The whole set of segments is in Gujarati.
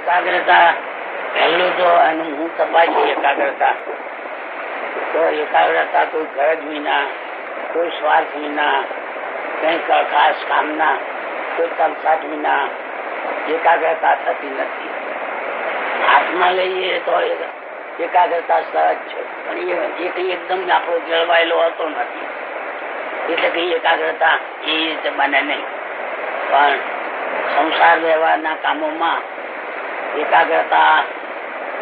એકાગ્રતા પહેલું તો એનું હું તપાસી એકાગ્રતા તો એકાગ્રતા કોઈ ગરજ વિના, કોઈ સ્વાર્થ વિના, કઈક ખાસ કામના, કોઈ તલસાટ વિના એકાગ્રતા થતી નથી. હાથમાં લઈએ તો એકાગ્રતા સહજ છે, પણ એ કઈ એકદમ આપણો જળવાયેલો હોતો નથી, એટલે કઈ એકાગ્રતા એ રીતે બને નહીં. પણ સંસાર વ્યવહારના કામોમાં એકાગ્રતા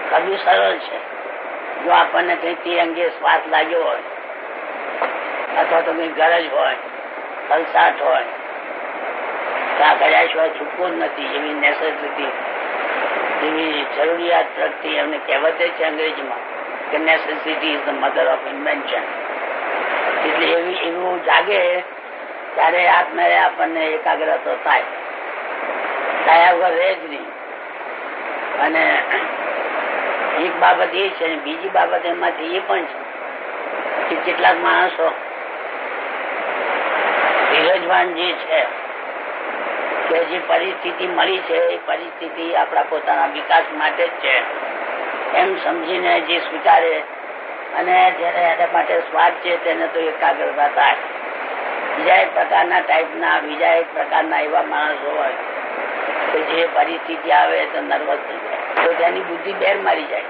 કરવી સરળ છે. જો આપણને કઈ તે અંગે સ્વાર્થ લાગ્યો હોય અથવા તો કઈ ગરજ હોય, તલસાટ હોય, ત્યાં કર્યા સિવાય છૂટકો જ નથી, એવી નેસેસિટી, એવી જરૂરિયાત પ્રગતિ. એમને કહેવત છે અંગ્રેજીમાં કે necessity is the mother of invention. એટલે એવું જાગે ત્યારે આપમેળે આપણને એકાગ્ર તો થાય વગર રહે જ નહીં. અને એક બાબત એ છે, બીજી બાબત એમાંથી એ પણ છે કે કેટલાક માણસો ધીરજવાન જે છે કે જે પરિસ્થિતિ મળી છે એ પરિસ્થિતિ આપણા પોતાના વિકાસ માટે જ છે એમ સમજીને જે સ્વીકારે અને જેને એના માટે સ્વાર્થ છે તેને તો એકાગ્રતા થાય. બીજા એક પ્રકારના ટાઈપના, બીજા એક પ્રકારના એવા માણસો હોય કે જે પરિસ્થિતિ આવે તો નર્વસ થઈ જાય, તો તેની બુદ્ધિ બેર મારી જાય,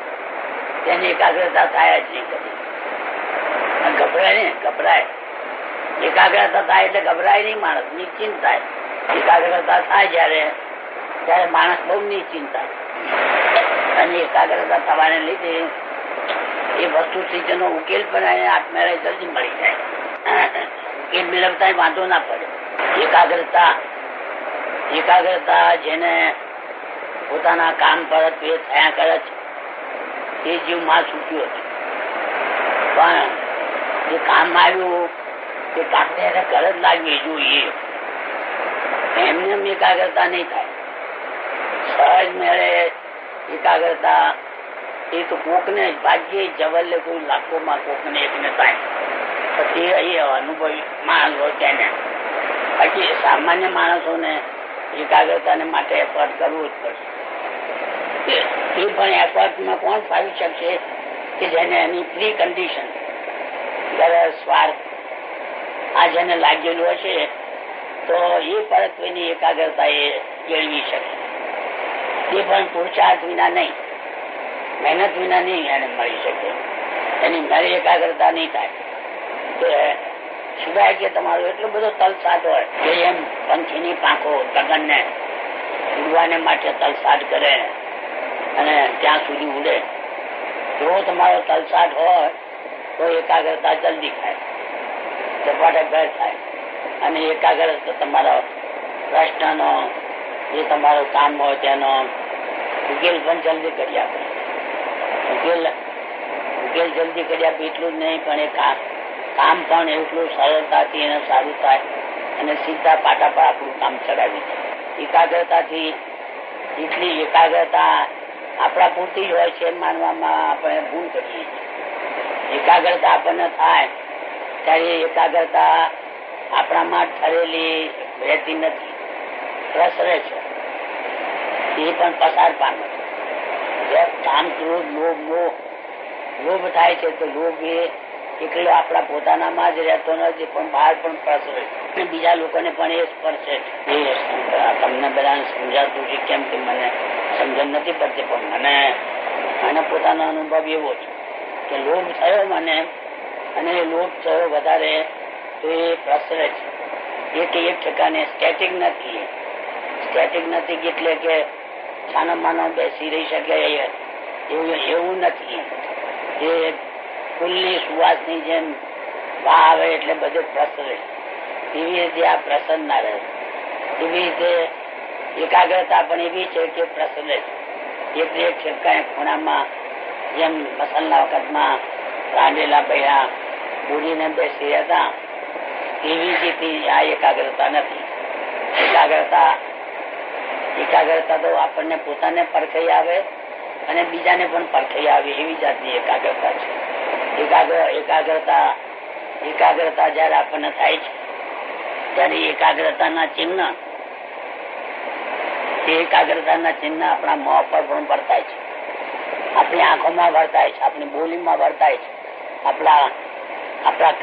તેની એકાગ્રતા થાય જ નહીં કદી. ગભરાય ને, ગભરાય. એકાગ્રતા થાય એટલે ગભરાય નહીં માણસ, નિશ્ચિંત થાય. એકાગ્રતા થાય ત્યારે માણસ બહુ નિશ્ચિંત થાય. અને એકાગ્રતા થવાને લીધે એ વસ્તુથી તેનો ઉકેલ પણ આપમેળે જલ્દી મળી જાય. ઉકેલ મેળવતા વાંધો ના પડે. એકાગ્રતા જેને પોતાના કામ પર થયા કરે છે તે જીવ માં છૂટ્યો છે. પણ જે કામ આવ્યું તે કામને એને ગરજ લાગવી જોઈએ, એમને એમ એકાગ્રતા નહીં થાય. સહજ મેળે એકાગ્રતા એ તો કોકને ભાગ્યે જવલ્લે કોઈ લાખોમાં કોકને એકને થાય, પછી એ અનુભવી માણસ હોય તેને. બાકી સામાન્ય માણસોને એકાગ્રતાને માટે એફર્ટ કરવું જ પડશે. એ પણ એફર્ટમાં કોણ પાવી શકશે કે જેને એની પ્રી કન્ડિશન, ગરજ, સ્વાર્થ આ જેને લાગેલું હશે તો એ પરત્વની એકાગ્રતા એ કેળવી શકે. એ પણ પુરુષાર્થ વિના નહીં, મહેનત વિના નહીં એને મળી શકે. એની મારી એકાગ્રતા નહીં થાય. તો સિવાય કે તમારો એટલો બધો તલસાટ હોય કે એમ પંખીની પાંખો ગગનને ઉડવાને માટે તલસાટ કરે અને ત્યાં સુધી ઉડે, જો તમારો તલસાટ હોય તો એકાગ્રતા જલ્દી થાય, ઝપાટે ભેર થાય. અને એકાગ્ર તમારો પ્રશ્નનો જે તમારો કામ હોય તેનો ઉકેલ પણ જલ્દી કરી આપે. ઉકેલ જલ્દી કરી આપે એટલું જ નહીં, પણ એ કામ પણ એટલું સરળતાથી એને સારું થાય અને સીધા પાટા પર આપણું કામ ચડાવી દે. એકાગ્રતાથી એટલી એકાગ્રતા આપણા પૂરતી જ હોય છે એમ માનવામાં આપણે ભૂલ કરીએ છીએ. એકાગ્રતા આપણને થાય ત્યારે એકાગ્રતા આપણામાં ઠરેલી રહેતી નથી, પ્રસરે છે, એ પણ પસાર પામે છે. કામ, ક્રોધ, લોભ થાય છે તો લોભ એ એકલો આપણા પોતાનામાં જ રહેતો નથી, પણ બહાર પણ પ્રસરે છે, બીજા લોકોને પણ એ સ્પર્શે છે. તમને બધાને સમજાતું છે કેમ કે મને સમજણ નથી પડતી, પણ મને પોતાનો અનુભવ એવો છે કે લોભ થયો મને, અને એ લોભ થયો વધારે તો એ પ્રસરે છે. એક ઠેકાને સ્ટેટિક નથી. સ્ટેટિક નથી એટલે કે છાનો માનો બેસી રહી શકે એવું નથી. એ ફૂલની સુવાસની જેમ વાહ આવે એટલે બધે પ્રસરે, એવી રીતે આ પ્રસન્ન ના રહે. એવી રીતે એકાગ્રતા પણ એવી છે કે પ્રસરે છે. એક ઠેકાને ખૂણામાં જેમ મસાલના વખતમાં રાંધેલા પૈડા બુડીને બેસી હતા, એવી રીતે આ એકાગ્રતા નથી. એકાગ્રતા તો આપણને પોતાને પરખાઈ આવે અને બીજાને પણ પરખાઈ આવે એવી જાતની એકાગ્રતા છે. એકાગ્રતા જયારે આપણને થાય છે ત્યારે એકાગ્રતાના ચિહ્ન એ એકાગ્રતાના ચિહ્ન આપણા મોં પર પણ વર્તાય છે, આપણી આંખોમાં વર્તાય છે, આપણી બોલીમાં વર્તાય છે, આપણા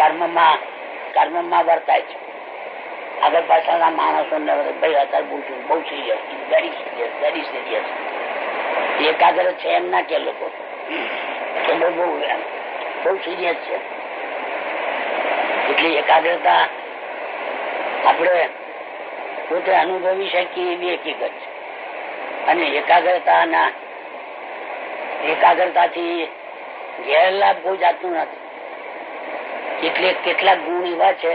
કર્મમાં વર્તાય છે. આગળ પાછળના માણસોને ભાઈ અત્યારે બોલશું બહુ સિરિયસ, વેરી સિરિયસ, એકાગ્ર છે એમ ના કે લોકો બહુ સિરિયસ છે. એટલે એકાગ્રતા આપણે પોતે અનુભવી શકીએ એવી હકીકત છે. અને એકાગ્રતાથી ગેરલાભ કોઈ જાતનું નથી. કેટલાક ગુણ એવા છે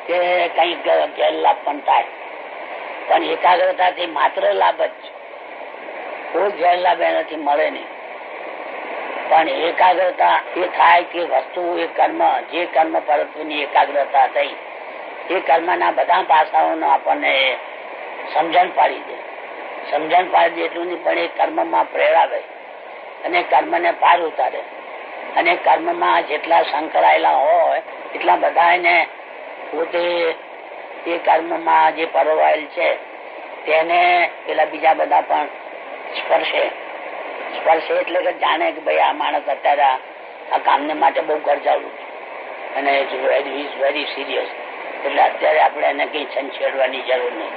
કે કઈ ગેરલાભ પણ થાય, પણ એકાગ્રતાથી માત્ર લાભ જ છે, કોઈ ગેરલાભ એનાથી મળે નહીં. પણ એકાગ્રતા એ થાય કે વસ્તુ એ કર્મ, જે કર્મ પરત્વની એકાગ્રતા થઈ એ કર્મના બધા પાસાઓનો આપણને સમજણ પાડી દે. સમજણ પાડી દે એટલું નહીં, પણ એ કર્મમાં પ્રેરાવે અને કર્મને પાર ઉતારે. અને કર્મમાં જેટલા સંકળાયેલા હોય એટલા બધા એને પોતે એ કર્મમાં જે પરોવાયેલ છે તેને પેલા બીજા બધા પણ સ્પર્શે એટલે કે જાણે કે ભાઈ આ માણસ અત્યારે આ કામને માટે બહુ ગરજાવું છે અને વેરી સિરિયસ, એટલે અત્યારે આપણે એને કઈ છંછેડવાની જરૂર નહીં.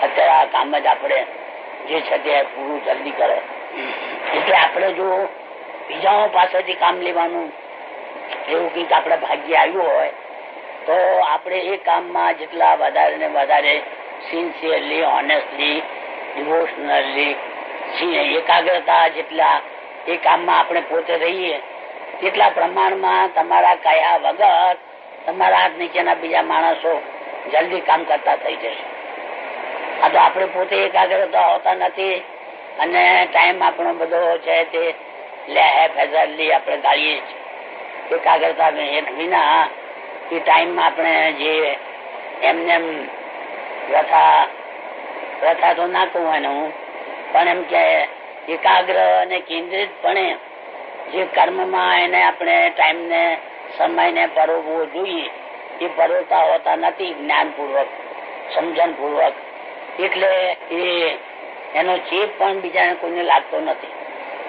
અત્યારે આ કામ જ આપણે જે છે તે પૂરું જલ્દી કરે. એટલે આપણે જો બીજાઓ પાસેથી કામ લેવાનું એવું કંઈક આપણે ભાગ્ય આવ્યું હોય તો આપણે એ કામમાં જેટલા વધારે ને વધારે સિન્સિયરલી, ઓનેસ્ટલી, ડિવોશનલી, એકાગ્રતા જેટલા એ કામમાં આપણે પોતે રહીએ તેટલા પ્રમાણમાં તમારા કયા વગર તમારા હાથ નીચેના બીજા માણસો જલ્દી કામ કરતા થઈ જશે. આ તો આપણે પોતે એકાગ્રતા હોતા નથી અને ટાઈમ આપણો બધો છે તે આપણે ગાળીએ છીએ. એકાગ્રતા વિના એ ટાઈમમાં આપણે જે એમને પ્રથા તો ના કહું એનું, પણ એમ કે એકાગ્ર અને કેન્દ્રિતપણે જે કર્મમાં એને આપણે ટાઈમને સમયને પરોવવો જોઈએ એ પરોવતા હોતા નથી જ્ઞાનપૂર્વક, સમજણપૂર્વક. એટલે એનો ચેપ પણ બીજાને કોઈને લાગતો નથી.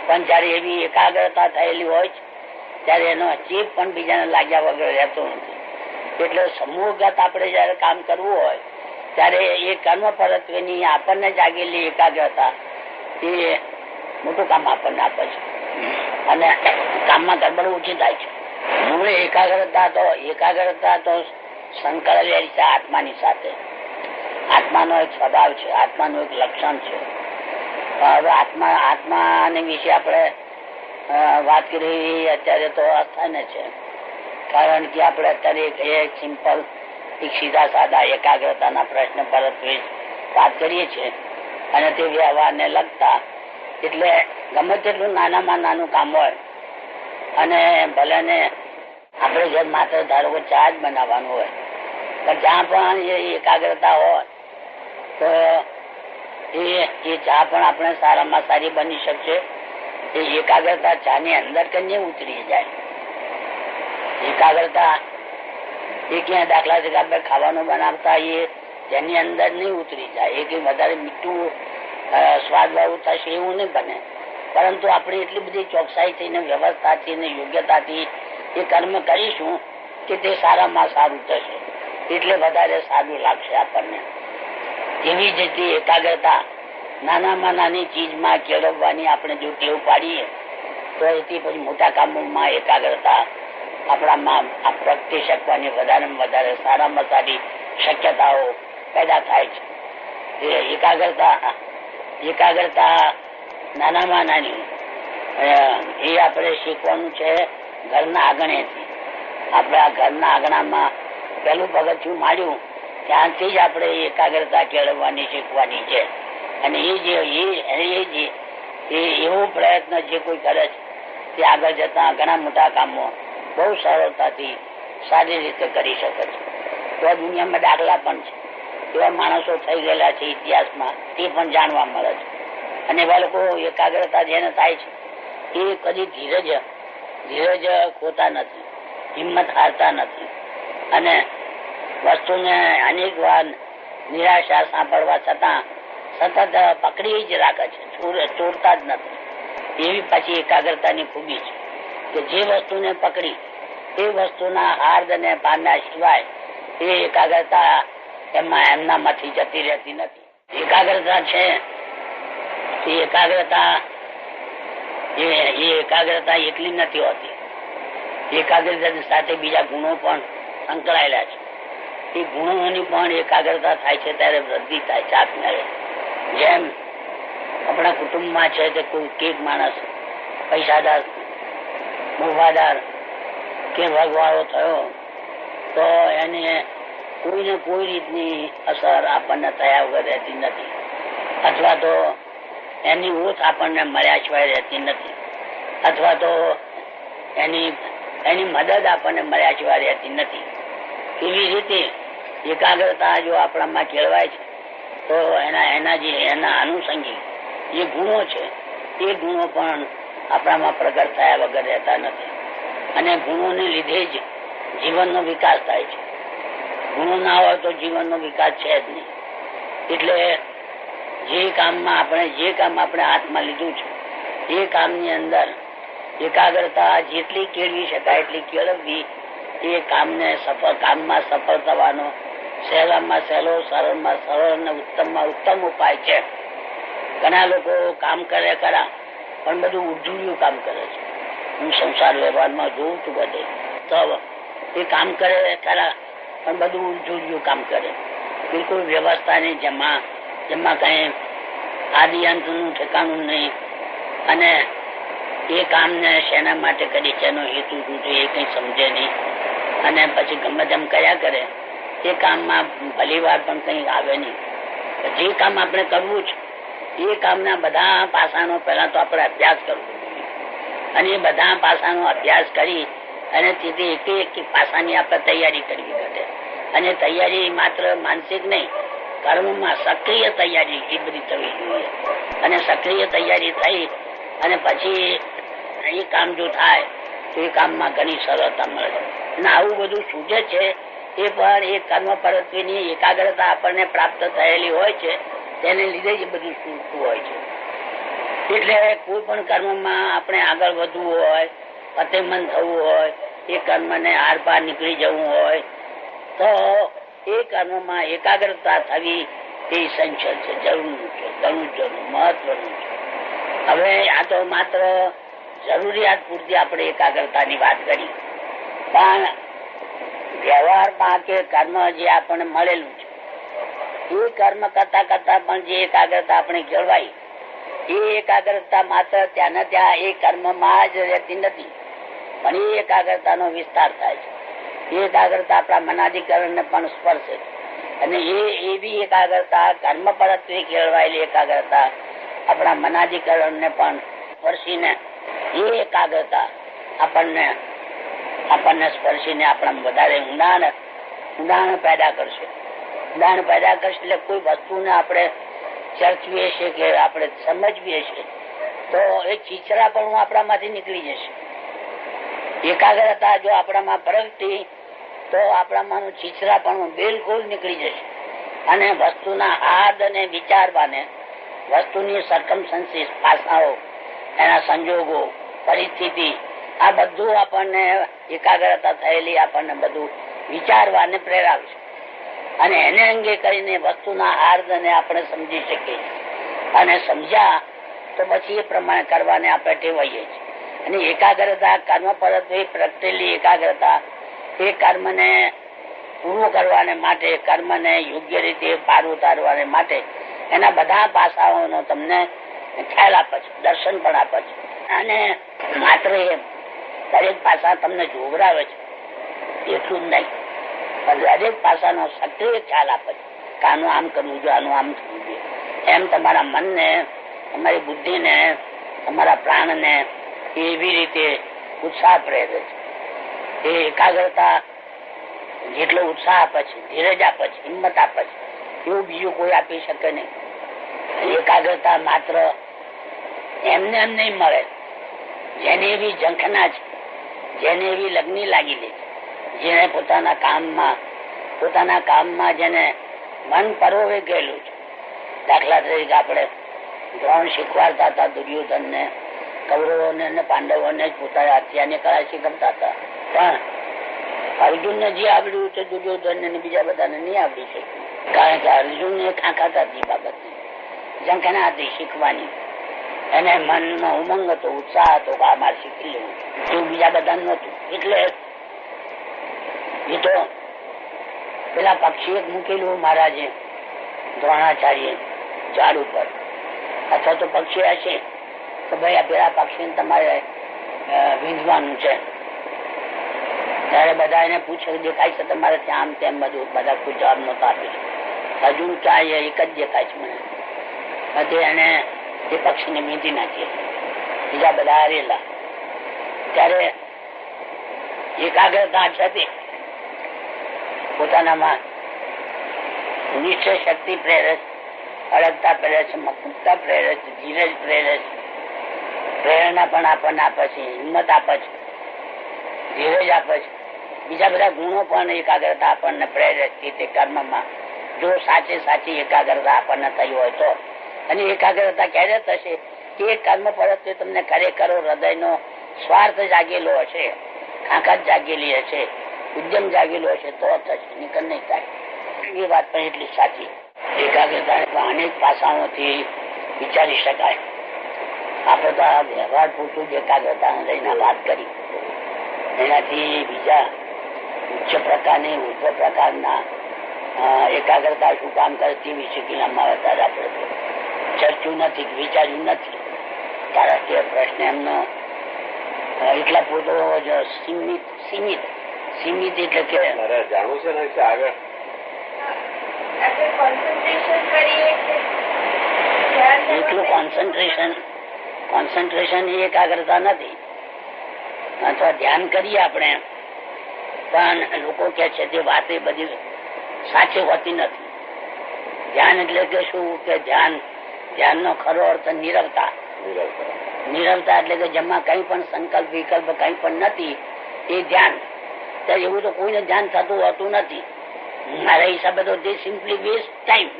પણ જયારે એવી એકાગ્રતા થયેલી હોય છે ત્યારે એનો ચેપ પણ બીજાને લાગ્યા વગર રહેતો નથી. એટલે સમૂહગત આપણે જયારે કામ કરવું હોય ત્યારે એ કર્મ પરત્વેની આપણને જાગેલી એકાગ્રતા એ મોટું કામ આપણને આપે છે અને કામમાં ગડબડ ઓછી થાય છે. મૂળ એકાગ્રતા તો સંકળાયેલી છે આત્માની સાથે. આત્માનો એક સ્વભાવ છે, આત્માનું એક લક્ષણ છે. હવે આત્માને વિશે આપણે વાત કરી અત્યારે તો અસ્થાને છે, કારણ કે આપણે અત્યારે એક સિમ્પલ એક સીધા સાદા એકાગ્રતાના પ્રશ્ન પર વાત કરીએ છીએ અને તે વ્યવહારને લગતા. એટલે ગમે તેટલું નાનામાં નાનું કામ હોય અને ભલે ને આપણે જે માત્ર ધારો કે ચા જ બનાવવાનું હોય, પણ જ્યાં પણ એ એકાગ્રતા હોય તો એ ચા પણ આપણે સારામાં સારી બની શકશે. એ એકાગ્રતા ચા ની અંદર કઈ ઉતરી જાય. એકાગ્રતા એ ક્યાં દાખલા તરીકે આપણે ખાવાનું બનાવતા એ જેની અંદર નહીં ઉતરી જાય, એ કઈ વધારે મીઠું સ્વાદ વાળું થશે એવું નહીં બને, પરંતુ આપણે એટલી બધી ચોકસાઈથી ને વ્યવસ્થાથી ને યોગ્યતાથી એ કર્મ કરીશું કે તે સારામાં સારું થશે, એટલે વધારે સારું લાગશે આપણને. એવી જ રીતે એકાગ્રતા નાનામાં નાની ચીજમાં કેળવવાની આપણે જો ટેવ પાડીએ તો એથી પછી મોટા કામોમાં એકાગ્રતા આપણામાં પ્રગટી શકવાની વધારેમાં વધારે સારામાં સારી શક્યતાઓ પેદા થાય છે. એકાગ્રતા નાનામાં નાની એ આપણે શીખવાનું છે ઘરના આંગણેથી. આપણે આ ઘરના આંગણામાં પેલું પગથિયું માંડ્યું ત્યાંથી જ આપણે એકાગ્રતા કેળવવાની શીખવાની છે. અને એવો પ્રયત્ન જે કોઈ કરે છે તે આગળ જતા ઘણા મોટા કામો બહુ સરળતાથી સારી રીતે કરી શકે છે. તો દુનિયામાં દાખલા પણ છે, એવા માણસો થઈ ગયેલા છે ઇતિહાસમાં, તે પણ જાણવા મળે છે. અને એવા લોકો એકાગ્રતા જેને થાય છે એ કદી ધીરજ ખોતા નથી, હિંમત હારતા નથી અને વસ્તુને અનેક વાર નિરાશા સાંભળવા છતાં સતત પકડી જ રાખે છે, છોડતા જ નથી. એવી પાછી એકાગ્રતાની ખૂબી છે કે જે વસ્તુને પકડી એ વસ્તુના હાર્દ અને પાના સિવાય એ એકાગ્રતા એમનામાંથી જતી રહેતી નથી. એકાગ્રતા છે એ એકાગ્રતા એટલી નથી હોતી. એકાગ્રતા સાથે બીજા ગુણો પણ સંકળાયેલા છે. એ ગુણોની પણ એકાગ્રતા થાય છે ત્યારે વૃદ્ધિ થાય છે આપમેળે. જેમ આપણા કુટુંબમાં છે કે કોઈ એક માણસ પૈસાદાર, મોભાદાર કે ભગવાળો થયો તો એને કોઈને કોઈ રીતની અસર આપણને થયા વગર રહેતી નથી, અથવા તો એની ઓછ આપણને મળ્યા સિવાય રહેતી નથી, અથવા તો એની મદદ આપણને મળ્યા સિવાય રહેતી નથી. એવી રીતે એકાગ્રતા જો આપણામાં કેળવાય છે તો એના અનુસંગી જે ગુણો છે એ ગુણો પણ આપણામાં પ્રગટ થયા વગર રહેતા નથી. અને ગુણોને લીધે જ જીવનનો વિકાસ થાય છે. ગુણો ના હોય તો જીવનનો વિકાસ છે જ નહીં. એટલે જે કામ આપણે હાથમાં લીધું છે એ કામની અંદર એકાગ્રતા જેટલી કેળવી શકાય એટલી કેળવવી એ કામમાં સફળ થવાનો સહેલામાં સહેલો, સરળમાં સરળ અને ઉત્તમમાં ઉત્તમ ઉપાય છે. ઘણા લોકો કામ કરે ખરા પણ બધું ઉજળ્યું કામ કરે છે. હું સંસાર વ્યવહારમાં જોઉં છું બધે તો એ કામ કરે ખરા પણ બધું ઉજળ્યું કામ કરે, બિલકુલ વ્યવસ્થા નહીં, જેમાં કઈ આદિ અંતનું ઠેકાણું નહીં. અને એ કામને શેના માટે કરી, શેનો હેતુ શું છે એ કઈ સમજે નહીં. અને પછી ગમે તેમ કર્યા કરે. એ કામમાં ભલી વાર પણ કઈ આવે નહીં. જે કામ આપણે કરવું છે એ કામના બધા પાસાનો પહેલા તો આપણે અભ્યાસ કરવો જોઈએ. અને એ બધા પાસાનો અભ્યાસ કરી અને તેથી એક પાસાની આપણે તૈયારી કરવી ઘટે. અને તૈયારી માત્ર માનસિક નહીં, કર્મમાં સક્રિય તૈયારી એ બધી થવી જોઈએ. અને સક્રિય તૈયારી થઈ અને પછી એ કામ જો થાય તો એ કામમાં ઘણી સરળતા મળે. અને આવું બધું સૂચે છે એ પણ એ કર્મ પરત્વેની એકાગ્રતા આપણને પ્રાપ્ત થયેલી હોય છે, તેને લીધે જ બધું સૂચતું હોય છે. એટલે કોઈ પણ કર્મમાં આપણે આગળ વધવું હોય, ફતેમંદ થવું હોય, એ કર્મને આર પાર નીકળી જવું હોય તો એ કર્મમાં એકાગ્રતા થવી એ સંચલ છે, જરૂરનું છે, ઘણું મહત્વનું છે. હવે આ તો માત્ર જરૂરિયાત પૂરતી આપણે એકાગ્રતાની વાત કરી, પણ વ્યવહારમાં કે કર્મ જે આપણને મળેલું છે એ કર્મ કરતા કરતા પણ જે એકાગ્રતા આપણે કેળવાઈ એ એકાગ્રતા માત્ર ત્યાં ત્યાં એ કર્મમાં જ રહેતી નથી, પણ એ એકાગ્રતાનો વિસ્તાર થાય છે. એ એકાગ્રતા આપણા મનાધિકરણ ને પણ સ્પર્શે. અને એવી એકાગ્રતા કર્મ પરત્વે કેળવાયેલી એકાગ્રતા આપણા મનાધિકરણ ને પણ સ્પર્શીને એ એકાગ્રતા આપણને સ્પર્શીને આપણા વધારે ઊંડાણ પેદા કરશે. ઊંડાણ પેદા કરશે એટલે કોઈ વસ્તુને આપણે ચર્ચવીએ છીએ કે આપણે સમજવીએ છીએ તો એ ચીચરા પણ આપણામાંથી નીકળી જશે. એકાગ્રતા જો આપણામાં પ્રગટી તો આપણામાં ચીચરા પણ બિલકુલ નીકળી જશે. અને વસ્તુના હાદ અને વિચારવાને, વસ્તુની સરકમસ્ટન્સીસ, પાસાઓ, એના સંજોગો, પરિસ્થિતિ, આ બધું આપણને એકાગ્રતા થયેલી આપણને બધું વિચારવાને પ્રેરાવશે. અને એને અંગે કરીને વસ્તુના હાર્દને આપણે સમજી શકીએ. અને સમજ્યા તો પછી એ પ્રમાણે કરવાને આપણે ટેવાઈએ છીએ. અને એકાગ્રતા કર્મ પરત્વે પ્રગટેલી એકાગ્રતા એ કર્મને પૂરું કરવાને માટે, કર્મને યોગ્ય રીતે પાર ઉતારવાને માટે એના બધા પાસાઓનો તમને ખ્યાલ આપે છે, દર્શન પણ આપે છે. અને માત્ર એ દરેક પાસા તમને જોવરાવે છે એટલું જ નહીં, પણ દરેક પાસાનો સક્રિય ખ્યાલ આપે છે કે આનું આમ કરવું જોઈએ, આનું આમ થવું જોઈએ. એમ તમારા મનને, તમારી બુદ્ધિને, તમારા પ્રાણને એવી રીતે ઉત્સાહ પ્રેરે છે. એ એકાગ્રતા જેટલો ઉત્સાહ આપે છે, ધીરજ આપે છે, હિંમત આપે છે, એવું બીજું કોઈ આપી શકે નહીં. એકાગ્રતા માત્ર એમને એમ નહીં મળે. જેને એવી ઝંખના છે, જેને એવી લગ્ની લાગેલી છે, જેને પોતાના કામમાં જેને મન પરોવે ગયેલું છે, દાખલા તરીકે આપણે દ્રોણ શીખવાડતા હતા દુર્યોધન ને, કૌરવોને ને પાંડવોને પોતાના હત્યાની કળા શીખવતા હતા, પણ અર્જુન ને જે આવડ્યું છે દુર્યોધન ને બીજા બધાને નહીં આવડી છે. કારણ કે અર્જુન ને ખાંખાત હતી બાબતની, ઝંખના હતી શીખવાની, એને મનમાં ઉમંગ હતો, ઉત્સાહ હતો કે આ મારે શીખી લેવું, એવું બીજા બધા નતું. એટલે એ તો પેલા પક્ષી એક મૂકેલું મહારાજે દ્રોણાચાર્ય ઝાડ ઉપર, અથવા તો પક્ષી હશે તો ભાઈ આ પેલા પક્ષી તમારે વીંધવાનું છે, ત્યારે બધા એને પૂછે દેખાય છે તમારે ત્યાં આમ તેમ, બધું બધા કોઈ જવાબ નતો આપે. અર્જુન ક્યાં એક જ દેખાય છે મને, બધે એને એ પક્ષીને વીંધી નાખીએ, બીજા બધા હારેલા. ત્યારે એકાગ્રતા છતી પોતાનામાં નિશ્ચય શક્તિ પ્રેરે, અડગતા પ્રેરે છે, મકુટતા પ્રેરે છે, ધીરજ પ્રેરે છે, પ્રેરણા પણ આપણને આપે છે, હિંમત આપે છે, ધીરજ આપે છે, બીજા બધા ગુણો પણ એકાગ્રતા આપણને પ્રેરે છે તે કર્મમાં. જો સાચી એકાગ્રતા આપણને થઈ હોય તો. અને એકાગ્રતા ક્યારે થશે કે કર્મ પરત્વે તમને ખરેખર હૃદયનો સ્વાર્થ જાગેલો હશે, ખાંખાત જાગેલી હશે, ઉદ્યમ જાગેલો હશે તો થશે, નિકલ નહીં થાય. એ વાત પણ એટલી સાચી. એકાગ્રતા અનેક પાસાઓથી વિચારી શકાય. આપણે તો આ વ્યવહાર પૂરતું જ એકાગ્રતા લઈને વાત કરી, એનાથી બીજા ઉચ્ચ પ્રકારની ઉર્ધ્વ પ્રકારના એકાગ્રતા શું કામ કરે તે વિશે અત્યારે આપણે ચર્ચ્યું નથી, વિચાર્યું નથી. કારણ કે પ્રશ્ન એમનો એટલા પૂરતો સીમિત એટલે કે જાણવું છે ને આગળ એટલું કોન્સન્ટ્રેશન એ એકાગ્રતા નથી. અથવા ધ્યાન કરીએ આપણે, પણ લોકો કે છે તે વાતે બધી સાચી હોતી નથી. ધ્યાન એટલે કે શું કે ધ્યાનનો ખરો અર્થ નિરવતા. નિરવતા એટલે કે જેમાં કઈ પણ સંકલ્પ વિકલ્પ કઈ પણ નથી એ ધ્યાન. એવું તો કોઈને ધ્યાન થતું હોતું નથી. મારા હિસાબે તો ધે સિમ્પલી વેસ્ટ ટાઈમ.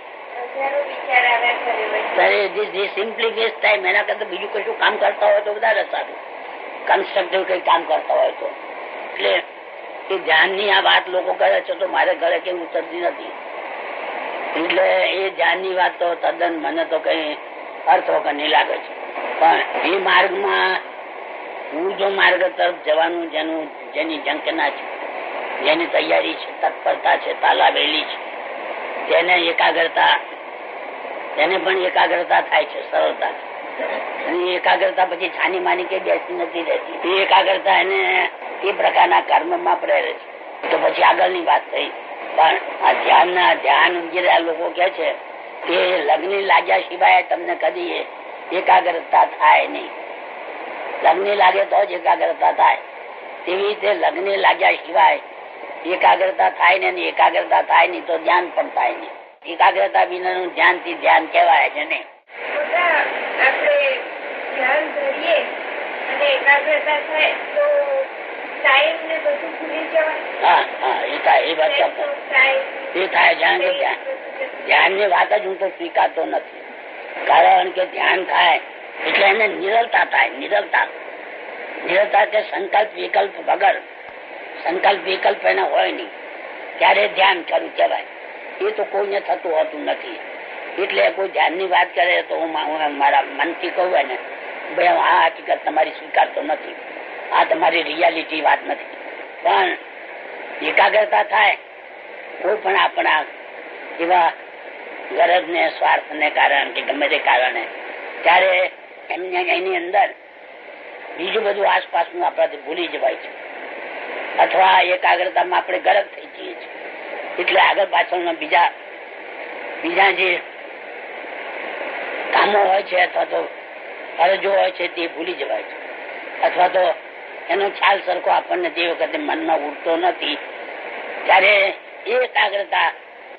એના કરતા બીજું કશું કામ કરતા હોય તો વધારે સારું, કન્સ્ટ્રક્ટિવ કઈ કામ કરતા હોય તો. એટલે એ ધ્યાનની આ વાત લોકો કરે છે તો મારે ઘરે કઈ ઉતરતી નથી. એટલે એ ધ્યાનની વાત તો તદ્દન મને તો કઈ અર્થ વગર નહીં લાગે છે. પણ એ માર્ગમાં હું જો માર્ગ તરફ જવાનું જેની ઝંખના છે, જેની તૈયારી છે, તત્પરતા છે, તાલાવેલી છે, તેને પણ એકાગ્રતા થાય છે, સરળતા. અને એકાગ્રતા પછી છાની માની કે બેસી નથી રહેતી. એ એકાગ્રતા એને એ પ્રકારના કર્મમાં પ્રેરે છે. તો પછી આગળની વાત થઈ. પણ આ ધ્યાન વગેરે લોકો કે છે કે લગ્ન લાગ્યા સિવાય તમને કદી એકાગ્રતા થાય નહીં. લગ્ન લાગે તો જ એકાગ્રતા થાય. તેવી રીતે લગ્ન લાગ્યા સિવાય એકાગ્રતા થાય ને, એકાગ્રતા થાય નહીં તો ધ્યાન પણ થાય નહીં. એકાગ્રતા વિનાનું ધ્યાન થી ધ્યાન કહેવાય છે ને. આપણે ધ્યાન ધરીએ અને એકાગ્રતા થાય તો ટાઈમ ને બધું ભૂલી જવાય. એ થાય. એ વાત એ થાય. ધ્યાન ની વાત જ હું તો સ્વીકારતો નથી. કારણ કે ધ્યાન થાય એટલે એને નિરલતા થાય. નિરલતા કે સંકલ્પ વિકલ્પ વગર. સંકલ્પ વિકલ્પ એના હોય નહીં ત્યારે ધ્યાન ખરું કહેવાય. એ તો કોઈને થતું હોતું નથી. એટલે કોઈ ધ્યાન ની વાત કરે તો હું મારા મનથી કહું ને ભાઈ આ હકીકત તમારી સ્વીકારતો નથી, આ તમારી રિયાલિટી વાત નથી. પણ એકાગ્રતા થાય કોઈ પણ આપણા એવા ગરજ ને સ્વાર્થ ને કારણે કે ગમે તે કારણે, ત્યારે એની અંદર બીજું બધું આસપાસનું આપણાથી ભૂલી જવાય છે. અથવા એકાગ્રતામાં આપણે ગરજ થઈ જઈએ છીએ. એટલે આગળ પાછળના બીજા જે કામો હોય છે અથવા તો ફરજો હોય છે તે ભૂલી જવાય છે. અથવા તો એનો ખ્યાલ સરખો આપણને તે વખતે મનમાં ઉઠતો નથી. ત્યારે એ એકાગ્રતા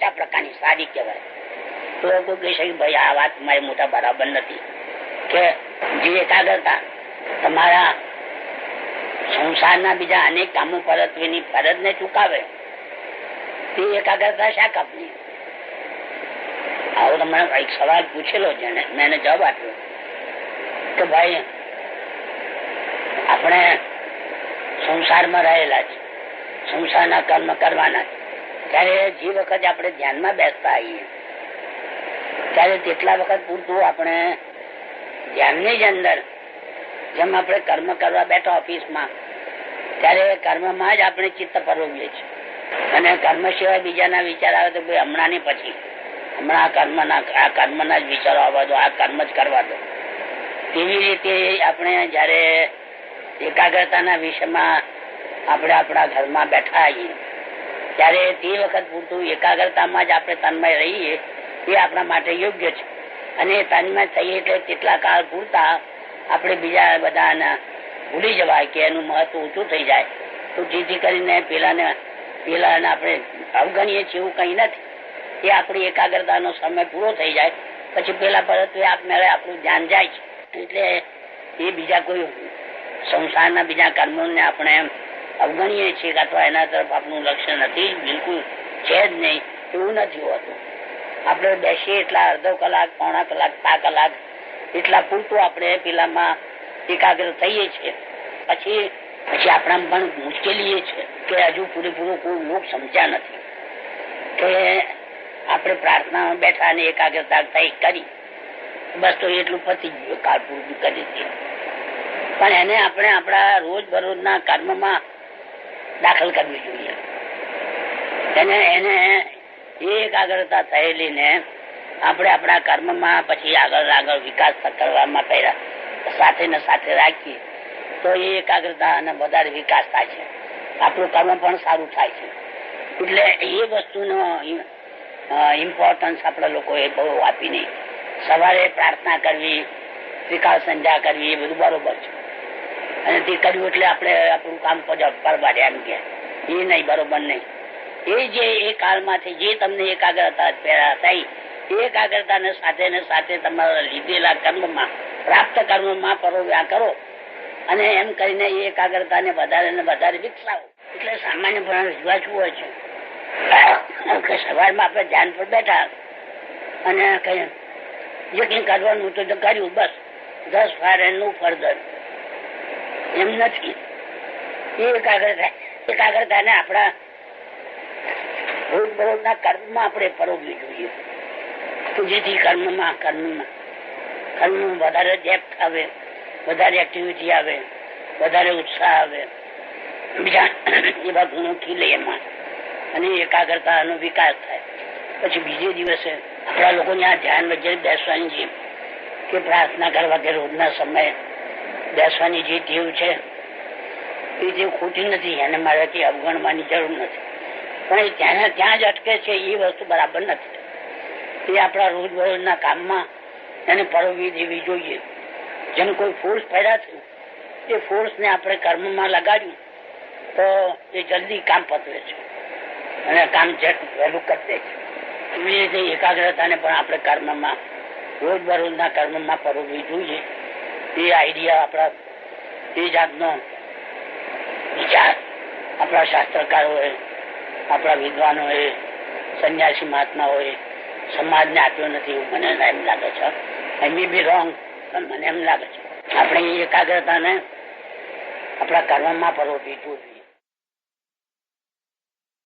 આ પ્રકારની સારી કહેવાય. તો લોકો કહે છે ભાઈ આ વાત મારી મોટા બરાબર નથી કે જે એકાગ્રતા તમારા સંસારના બીજા અનેક કામો પરત્વેની ફરજને ચૂકાવે તે એકાગ્રતા શા કાપની? આવો તમને એક સવાલ પૂછેલો છે મેં એને જવાબ આપ્યો કે ભાઈ આપણે સંસારમાં રહેલા છે, સંસારના કર્મ કરવાના છે, ત્યારે જે વખત આપણે ધ્યાનમાં બેસતા આવીએ ત્યારે તેટલા વખત પૂરતું આપણે ધ્યાનની જ અંદર જેમ આપણે કર્મ કરવા બેઠા ઓફિસમાં ત્યારે કર્મમાં જ આપણે ચિત્ત પરોવીએ છીએ અને કર્મ સિવાય બીજાના વિચાર આવે તો ભાઈ હમણાં ની પછી હમણાં આ કર્મના જ વિચારો આવવા દો, આ કર્મ જ કરવા દો. તેવી રીતે આપણે જયારે એકાગ્રતાના વિષયમાં આપણે આપણા ઘરમાં બેઠા આવીએ ત્યારે તે વખત પૂરતું એકાગ્રતામાં જ આપણે તન્મય રહીએ એ આપણા માટે યોગ્ય છે. અને તન્મય થઈએ એટલે તેટલા કાળ પૂરતા આપણે બીજા બધાને ભૂલી જવાય કે એનું મહત્વ ઊંચું થઈ જાય. તો જેથી કરીને પેલાને આપણે અવગણીએ છીએ એવું કઈ નથી. એ આપણી એકાગ્રતાનો સમય પૂરો થઈ જાય પછી પેલા પરત આપમેળે આપણું ધ્યાન જાય છે. એટલે એ બીજા કોઈ સંસારના બીજા કર્મોને આપણે અવગણીએ છીએ અથવા એના તરફ આપણું લક્ષ્ય નથી, બિલકુલ છે જ નહીં એવું નથી હોતું. આપણે બેસીએ એટલા અડધો કલાક, પોણા કલાક, 5 કલાક એટલા પૂરતું આપણે પેલામાં એકાગ્ર થઈએ છીએ. પછી આપણા પણ મુશ્કેલી એ છે કે હજુ પૂરેપૂરું કોઈ લોક સમજ્યા નથી કે આપણે પ્રાર્થનામાં બેઠા અને એકાગ્રતા થઈ કરી બસ તો એટલું પતી ગયું, કાળ પૂરું કરી દીધું. પણ એને આપણે આપણા રોજ બરોજના કર્મમાં દાખલ કરવી જોઈએ. એને એ એકાગ્રતા થયેલી ને આપણે આપણા કર્મમાં પછી આગળ વિકાસ કરવામાં પહેલા સાથે ને સાથે રાખીએ તો એ એકાગ્રતા અને વધારે વિકાસ થાય છે, આપણું કર્મ પણ સારું થાય છે. એટલે એ વસ્તુનો ઇમ્પોર્ટન્સ આપણા લોકોએ બહુ આપી નહીં. સવારે પ્રાર્થના કરવી, ત્રિકાળ સંધ્યા કરવી એ બધું બરોબર છે અને તે કર્યું એટલે આપણે આપણું કામ પરવાડે એમ કે એ નહીં, બરોબર નહીં. એ જે એ કાળમાંથી જે તમને એકાગ્રતા થઈ એ એકાગ્રતાને સાથે તમારા લીધેલા કર્મમાં પ્રાપ્ત કર્મમાં પરોવ્યા કરો અને એમ કરીને એ એકાગ્રતાને વધારે ને વધારે વિકસાવો. એટલે સામાન્ય પણ રજૂઆત શું હોય છે સવારમાં આપણે ધ્યાન પર બેઠા અને કઈ જે કઈ કરવાનું તો કર્યું, બસ 10 ફાર એનું ફર્ધર એમ નથી. એ એકાગ્રતાને આપણા રોજબરોજના કર્મમાં આપણે પરોવવી જોઈએ તો જેથી કર્મમાં વધારે ડેપ્થ આવે, વધારે એક્ટિવિટી આવે, વધારે ઉત્સાહ આવે, બીજા એવા ગુણો ખીલે એમાં અને એકાગ્રતાનો વિકાસ થાય. પછી બીજે દિવસે આપણા લોકોને આ ધ્યાન વચ્ચે બેસવાની જે કે પ્રાર્થના કરવા કે રોજના સમયે બેસવાની જે ટેવ છે એ ટેવ ખોટી નથી, એને મારાથી અવગણવાની જરૂર નથી. પણ એ ત્યાં જ અટકે છે એ વસ્તુ બરાબર નથી. એ આપણા રોજબરોજના કામમાં એને પરોવી દેવી જોઈએ. જેમ કોઈ ફોર્સ પેદા થયું એ ફોર્સને આપણે કર્મમાં લગાડ્યું તો એ જલ્દી કામ પતવે છે અને કામ વહેલું કરી દે છે. એવી રીતે એકાગ્રતાને પણ આપણે કર્મમાં રોજબરોજના કર્મમાં પરોવવી જોઈએ. એ આઈડિયા આપણા એ જાતનો વિચાર આપણા શાસ્ત્રકારોએ, આપણા વિદ્વાનોએ, સંન્યાસી મહાત્માઓએ સમાજને આપ્યો નથી એવું મને એમ લાગે છે. આઈ મે બી રોંગ, પણ મને એમ લાગે છે આપણે એ એકાગ્રતાને આપણા કર્મમાં પરોવવી જોઈએ.